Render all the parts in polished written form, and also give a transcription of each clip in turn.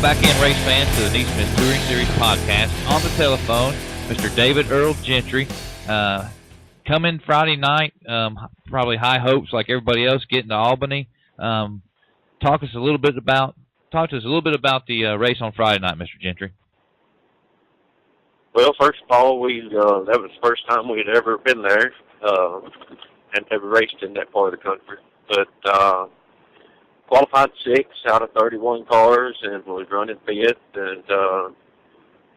Welcome back in, race fans, to the NeSmith Touring Series podcast. On the telephone, Mr. David Earl Gentry. Coming Friday night, probably high hopes like everybody else, getting to Albany. Talk to us a little bit about the race on Friday night, Mr. Gentry. Well, first of all, that was the first time we'd ever been there and never raced in that part of the country. But qualified 6 out of 31 cars and was running fifth and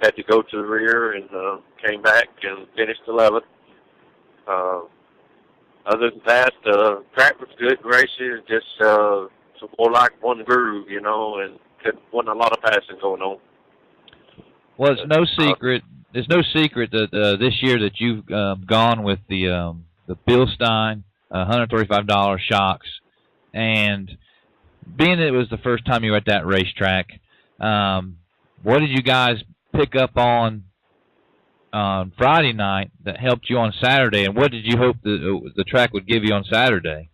had to go to the rear and came back and finished 11th. Other than that, the track was good races, just more like one groove, you know, and wasn't a lot of passing going on. Well, it's no secret. There's no secret that this year that you've gone with the Bilstein $135 shocks, and being that it was the first time you were at that racetrack, what did you guys pick up on Friday night that helped you on Saturday, and what did you hope the track would give you on Saturday?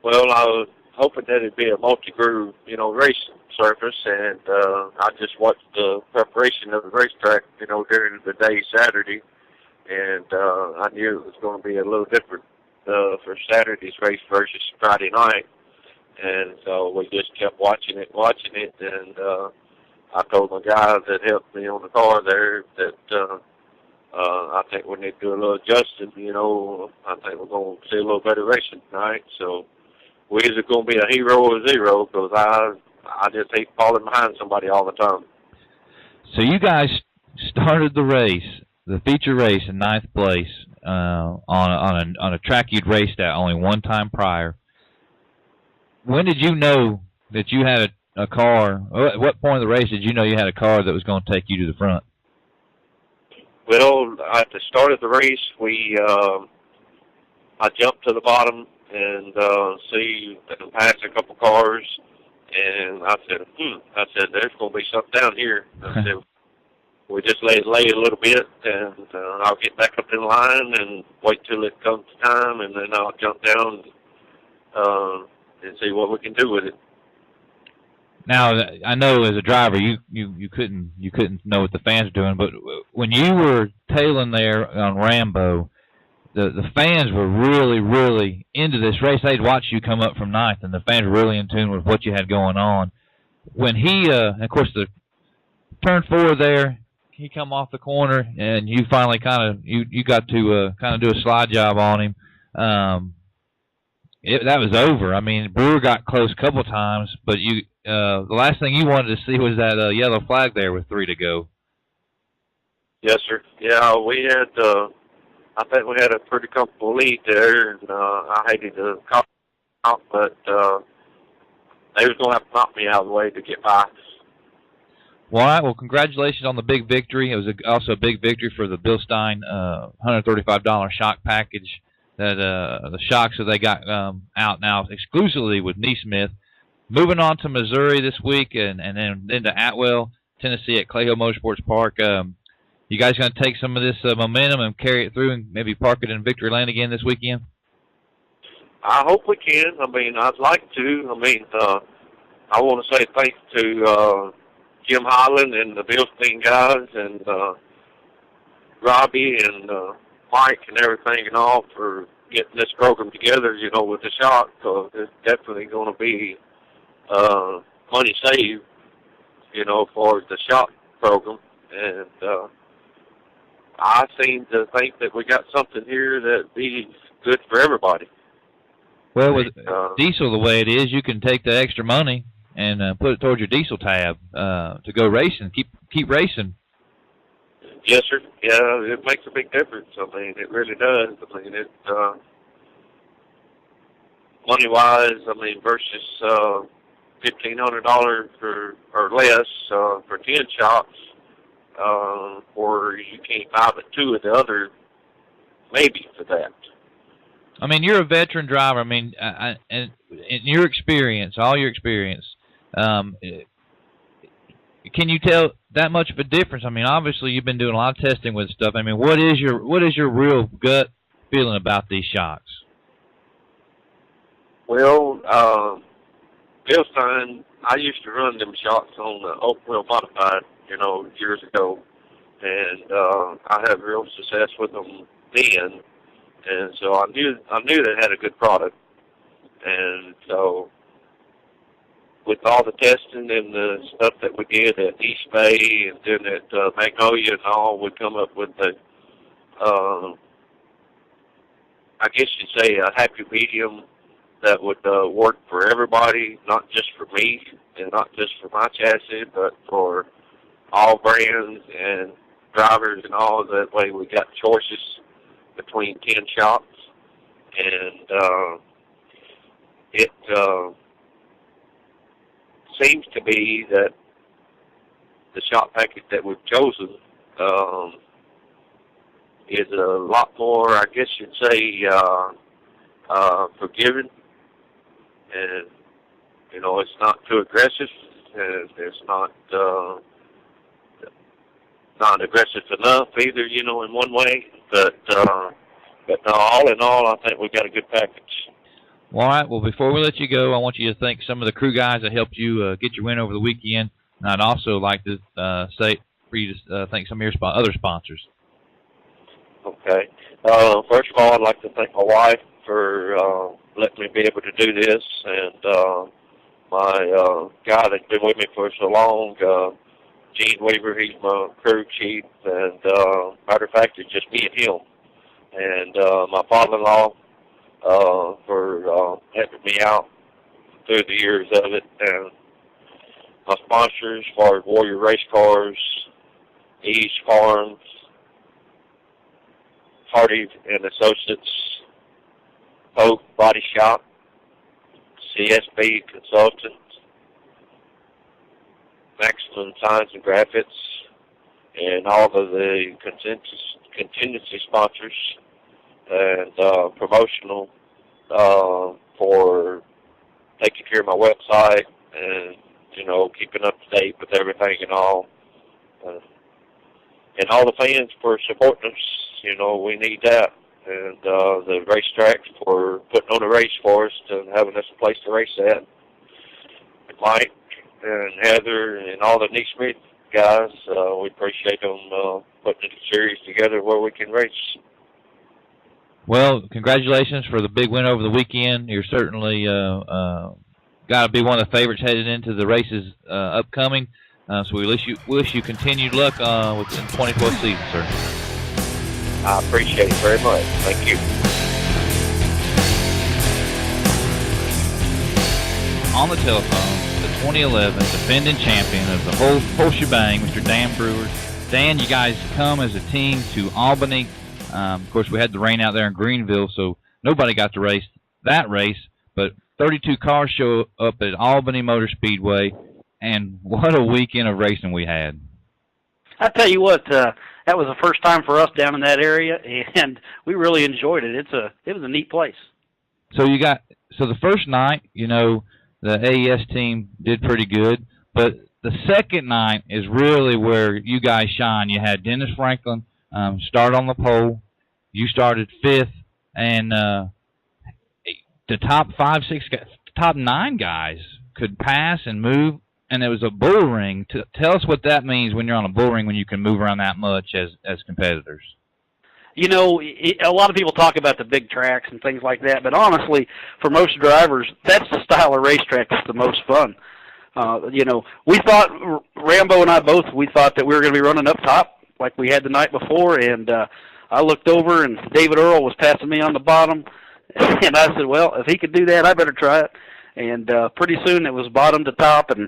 Well, I was hoping that it'd be a multi-groove, you know, race surface, and I just watched the preparation of the racetrack, you know, during the day Saturday, and I knew it was going to be a little different for Saturday's race versus Friday night. And so we just kept watching it, and I told my guys that helped me on the car there that I think we need to do a little adjusting, you know. I think we're going to see a little better racing tonight. So we're either going to be a hero or zero, because I just hate falling behind somebody all the time. So you guys started the race, the feature race, in 9th place on a track you'd raced at only one time prior. When did you know that you had a car? At what point of the race did you know you had a car that was going to take you to the front? Well, at the start of the race, I jumped to the bottom and passed a couple cars, and I said, there's going to be something down here. I said, we just lay a little bit, and I'll get back up in line and wait till it comes time, and then I'll jump down and see what we can do with it. Now, I know as a driver, you couldn't know what the fans were doing, but when you were tailing there on Rambo, the fans were really, really into this race. They'd watch you come up from 9th, and the fans were really in tune with what you had going on. When he, of course, the turn 4 there, he come off the corner, and you finally you got to kind of do a slide job on him. That was over. I mean, Breuer got close a couple times, but the last thing you wanted to see was that yellow flag there with 3 to go. Yes, sir. Yeah, we had, I think we had a pretty comfortable lead there, and I hated to call out, but they was going to have to knock me out of the way to get by. Well, all right. Well, congratulations on the big victory. It was also a big victory for the Bilstein $135 shock package. That the shocks that they got out now exclusively with NeSmith. Moving on to Missouri this week, and then to Atwell, Tennessee at Clayhill Motorsports Park. You guys going to take some of this momentum and carry it through and maybe park it in Victory Lane again this weekend? I hope we can. I mean, I'd like to. I mean, I want to say thanks to Jim Highland and the Bilstein guys and Robbie and Mike and everything and all for getting this program together, you know, with the shock. So it's definitely going to be money saved, you know, for the shock program. And I seem to think that we got something here that'd be good for everybody. Well, with diesel the way it is, you can take the extra money and put it towards your diesel tab to go racing, keep racing. Yes, sir. Yeah, it makes a big difference. I mean, it really does. I mean, it money-wise, I mean, versus $1,500 or less for 10 shocks, or you can't buy but 2 of the other, maybe for that. I mean, you're a veteran driver. I mean, and in your experience, all your experience, can you tell that much of a difference? I mean, obviously you've been doing a lot of testing with stuff. I mean, what is your real gut feeling about these shocks? Well, Bilstein, I used to run them shots on the open wheel modified, years ago, and I had real success with them then, and so I knew they had a good product, and so with all the testing and the stuff that we did at East Bay and then at Magnolia and all, we come up with I guess you'd say a happy medium that would work for everybody, not just for me and not just for my chassis, but for all brands and drivers and all. That way we got choices between 10 shops, and it seems to be that the shop package that we've chosen is a lot more, I guess you'd say, forgiving, and it's not too aggressive, and it's not aggressive enough either, in one way. But no, all in all, I think we got a good package. All right. Well, before we let you go, I want you to thank some of the crew guys that helped you get your win over the weekend. And I'd also like to say for you to thank some of your other sponsors. Okay. First of all, I'd like to thank my wife for letting me be able to do this, and my guy that's been with me for so long, Gene Weaver. He's my crew chief, and matter of fact, it's just me and him. And my father-in-law for helping me out through the years of it, and my sponsors as far as Warrior Race Cars, East Farms, Hardy and Associates, Oak Body Shop, CSB Consultants, Maximum Signs and Graphics, and all of the contingency sponsors and promotional for taking care of my website and, keeping up to date with everything and all. And all the fans for supporting us. We need that. And the racetracks for putting on a race for us and having us a place to race at. And Mike and Heather and all the NeSmith guys, we appreciate them putting the series together where we can race. Well, congratulations for the big win over the weekend. You're certainly got to be one of the favorites headed into the races upcoming. So we wish you continued luck within the 2012 season, sir. I appreciate it very much. Thank you. On the telephone, the 2011 defending champion of the whole shebang, Mr. Dan Breuer. Dan, you guys come as a team to Albany. Of course, we had the rain out there in Greenville, so nobody got to race that race. But 32 cars show up at Albany Motor Speedway, and what a weekend of racing we had. I tell you what, that was the first time for us down in that area, and we really enjoyed it. It was a neat place. So the first night, the AES team did pretty good, but the second night is really where you guys shine. You had Dennis Franklin start on the pole. You started 5th, and the top 5, 6 guys, top 9 guys could pass and move. And it was a bull ring. Tell us what that means when you're on a bull ring, when you can move around that much as competitors. A lot of people talk about the big tracks and things like that, but honestly, for most drivers, that's the style of racetrack that's the most fun. We thought, Rambo and I both, we thought that we were going to be running up top like we had the night before, and I looked over, and David Earl was passing me on the bottom, and I said, well, if he could do that, I better try it. And pretty soon it was bottom to top, and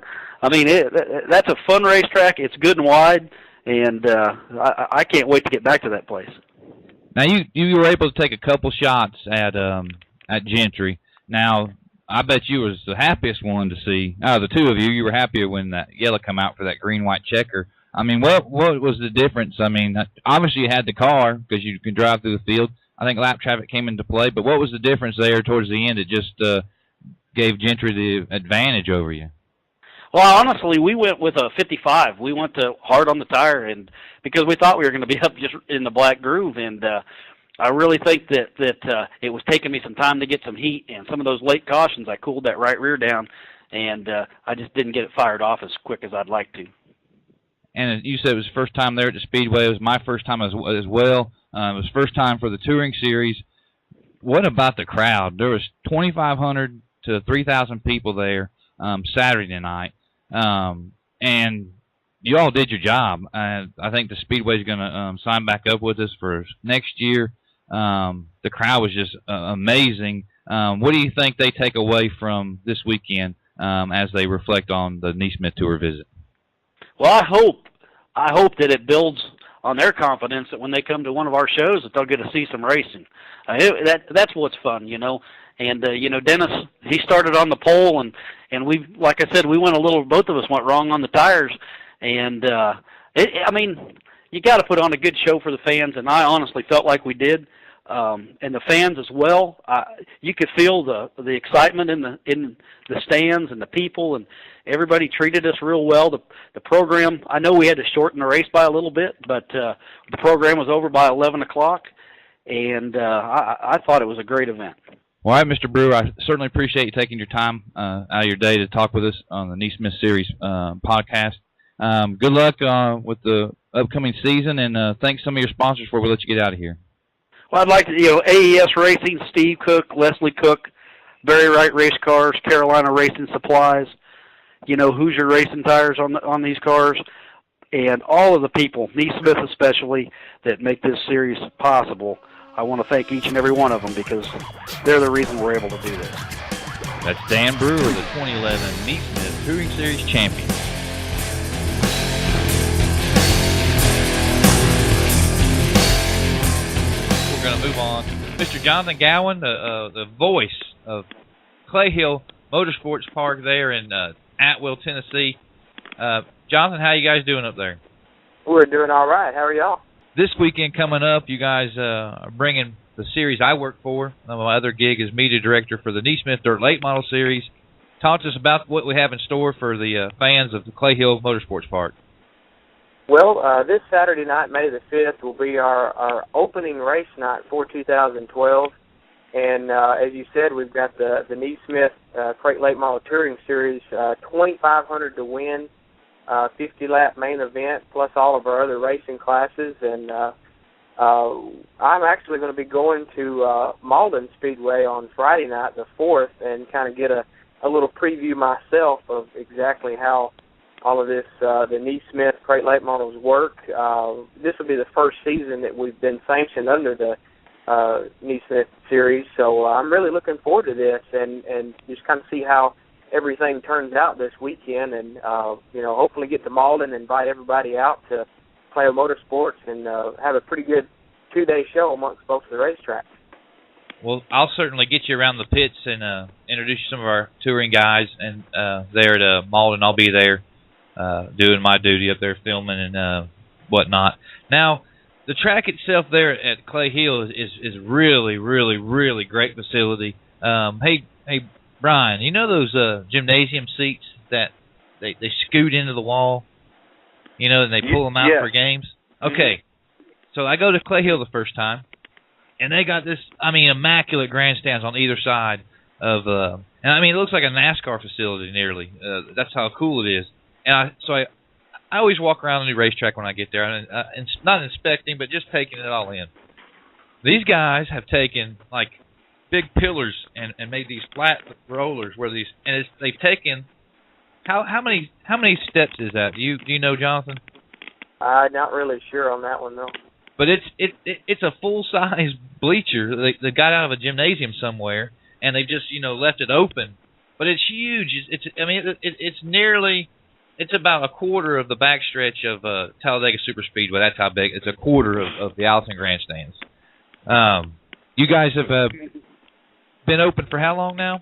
that's a fun racetrack. It's good and wide, and I can't wait to get back to that place. Now you were able to take a couple shots at Gentry. Now I bet you was the happiest one to see out of the two of you. You were happier when that yellow come out for that green-white checker. What was the difference? Obviously you had the car because you can drive through the field. I think lap traffic came into play, but what was the difference there towards the end? It just gave Gentry the advantage over you. Well, honestly, we went with a 55. We went to hard on the tire, and because we thought we were going to be up just in the black groove, and I really think that it was taking me some time to get some heat, and some of those late cautions, I cooled that right rear down, and I just didn't get it fired off as quick as I'd like to. And you said it was first time there at the Speedway. It was my first time as well. It was first time for the Touring Series. What about the crowd? There was 2,500 to 3,000 people there Saturday night, and you all did your job. I think the Speedway is going to sign back up with us for next year. The crowd was just amazing. What do you think they take away from this weekend as they reflect on the NeSmith Tour visit? Well, I hope that it builds on their confidence that when they come to one of our shows that they'll get to see some racing. That's what's fun, you know. And Dennis, he started on the pole, and we, like I said, both of us went wrong on the tires, and I mean, you got to put on a good show for the fans, and I honestly felt like we did. And the fans as well. You could feel the excitement in the stands and the people, and everybody treated us real well. The program, I know we had to shorten the race by a little bit, but the program was over by 11 o'clock, and I thought it was a great event. All right, Mr. Breuer, I certainly appreciate you taking your time out of your day to talk with us on the NeSmith Series podcast. Good luck with the upcoming season, and thanks some of your sponsors before we let you get out of here. Well, I'd like to, AES Racing, Steve Cook, Leslie Cook, Barry Wright Race Cars, Carolina Racing Supplies, Hoosier Racing Tires on these cars, and all of the people, NeSmith especially, that make this series possible. I want to thank each and every one of them because they're the reason we're able to do this. That's Dan Breuer, the 2011 NeSmith Touring Series champion. We're going to move on to Mr. Jonathan Gowan, the voice of Clayhill Motorsports Park there in Atwell, Tennessee. Jonathan, how you guys doing up there? We're doing all right. How are y'all? This weekend coming up, you guys are bringing the series I work for. My other gig is media director for the NeSmith Dirt Late Model Series. Talk to us about what we have in store for the fans of the Clayhill Motorsports Park. Well, this Saturday night, May the 5th, will be our opening race night for 2012. And as you said, we've got the NeSmith Crate Late Model Touring Series, 2,500 to win, 50-lap main event, plus all of our other racing classes. And I'm actually going to be going to Malden Speedway on Friday night, the 4th, and kind of get a little preview myself of exactly how all of this, the NeSmith Crate Late Models work. This will be the first season that we've been sanctioned under the NeSmith series, so I'm really looking forward to this and just kind of see how everything turns out this weekend, and hopefully get to Malden and invite everybody out to Clayhill Motorsports and have a pretty good 2-day show amongst both of the racetracks. Well, I'll certainly get you around the pits and introduce you to some of our touring guys, and there at Malden, I'll be there doing my duty up there filming and whatnot. Now, the track itself there at Clayhill is really, really, really great facility. Hey, Brian, you know those gymnasium seats that they scoot into the wall, and they pull them out for games? Okay, so I go to Clayhill the first time, and they got this, immaculate grandstands on either side of, and it looks like a NASCAR facility nearly. That's how cool it is. And I always walk around the new racetrack when I get there, and not inspecting, but just taking it all in. These guys have taken like big pillars and made these flat rollers where they've taken how many steps is that? Do you know, Jonathan? Not really sure on that one though. But it's a full size bleacher. They got out of a gymnasium somewhere and they just left it open. But it's huge. It's nearly. It's about a quarter of the backstretch of Talladega Superspeedway. That's how big. It's a quarter of the Allison grandstands. You guys have been open for how long now?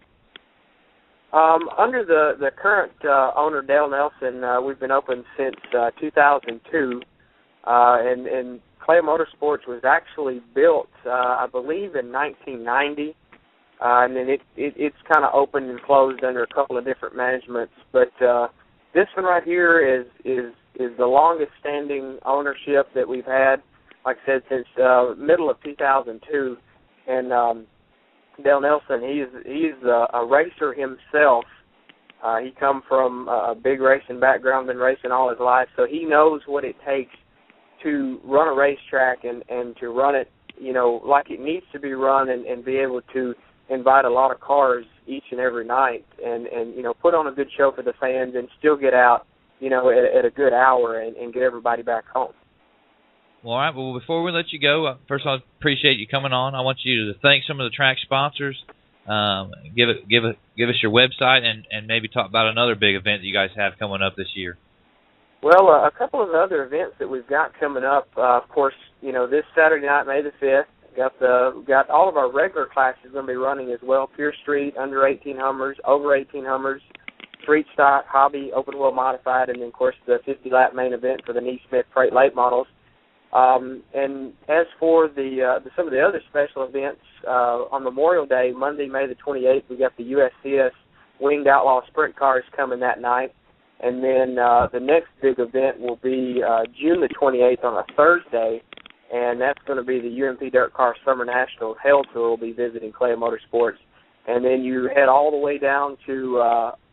Under the current owner, Dale Nelson, we've been open since 2002. And Clayhill Motorsports was actually built, I believe, in 1990. And then it's kind of opened and closed under a couple of different managements. But this one right here is the longest standing ownership that we've had, like I said, since middle of 2002. And Dale Nelson, he's a racer himself, He come from a big racing background, been racing all his life, so he knows what it takes to run a racetrack and to run it, like it needs to be run, and be able to invite a lot of cars each and every night, and put on a good show for the fans, and still get out, at a good hour, and get everybody back home. Well, all right. Well, before we let you go, first of all, I appreciate you coming on. I want you to thank some of the track sponsors. Give us your website, and maybe talk about another big event that you guys have coming up this year. Well, a couple of other events that we've got coming up. Of course, this Saturday night, May the 5th, got all of our regular classes going to be running as well. Pure Street, under 18 Hummers, over 18 Hummers, Street Stock, Hobby, Open Wheel Modified, and then of course the 50-lap main event for the NeSmith Freight Late Models. And as for some of the other special events, on Memorial Day, Monday, May the 28th, we got the USCS Winged Outlaw Sprint Cars coming that night. And then the next big event will be June the 28th on a Thursday, and that's going to be the UMP Dirt Car Summer Nationals Hell Tour. Will be visiting Clayhill Motorsports. And then you head all the way down to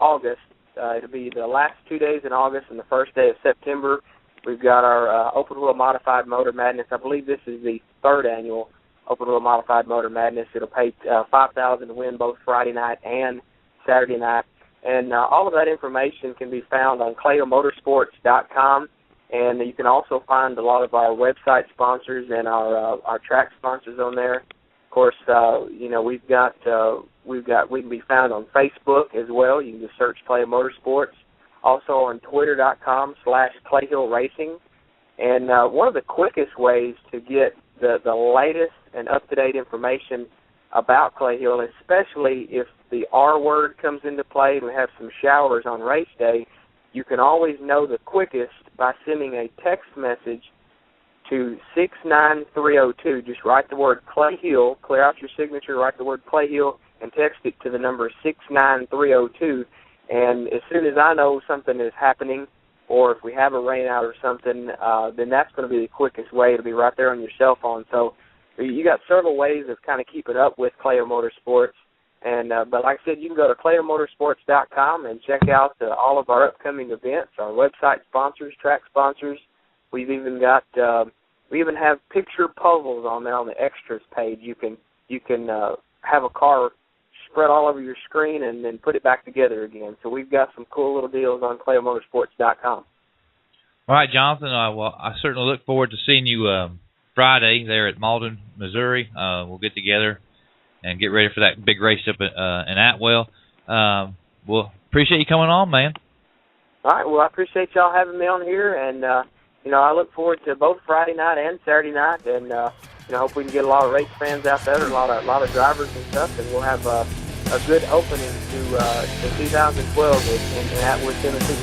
August. It'll be the last 2 days in August and the first day of September. We've got our Open Wheel Modified Motor Madness. I believe this is the third annual Open Wheel Modified Motor Madness. It'll pay $5,000 to win both Friday night and Saturday night. And all of that information can be found on ClayhillMotorsports.com. And you can also find a lot of our website sponsors and our track sponsors on there. Of course, we can be found on Facebook as well. You can just search Clayhill Motorsports. Also on Twitter.com/Clayhill Racing. And one of the quickest ways to get the latest and up-to-date information about Clayhill, especially if the R word comes into play and we have some showers on race day, you can always know the quickest by sending a text message to 69302. Just write the word Clayhill, clear out your signature, write the word Clayhill, and text it to the number 69302. And as soon as I know something is happening, or if we have a rain out or something, then that's going to be the quickest way. It'll be right there on your cell phone. So you got several ways of kind of keeping up with Clayhill Motorsports. And but like I said, you can go to ClayhillMotorsports.com and check out all of our upcoming events, our website sponsors, track sponsors. We've even got we even have picture puzzles on there on the extras page. You can have a car spread all over your screen and then put it back together again. So we've got some cool little deals on ClayhillMotorsports.com. All right, Jonathan. Well, I certainly look forward to seeing you Friday there at Malden, Missouri. We'll get together and get ready for that big race up in Atwell. Well, appreciate you coming on, man. All right. Well, I appreciate y'all having me on here, and I look forward to both Friday night and Saturday night, and hope we can get a lot of race fans out there, and a lot of drivers and stuff, and we'll have a good opening to 2012 in Atwood, Tennessee.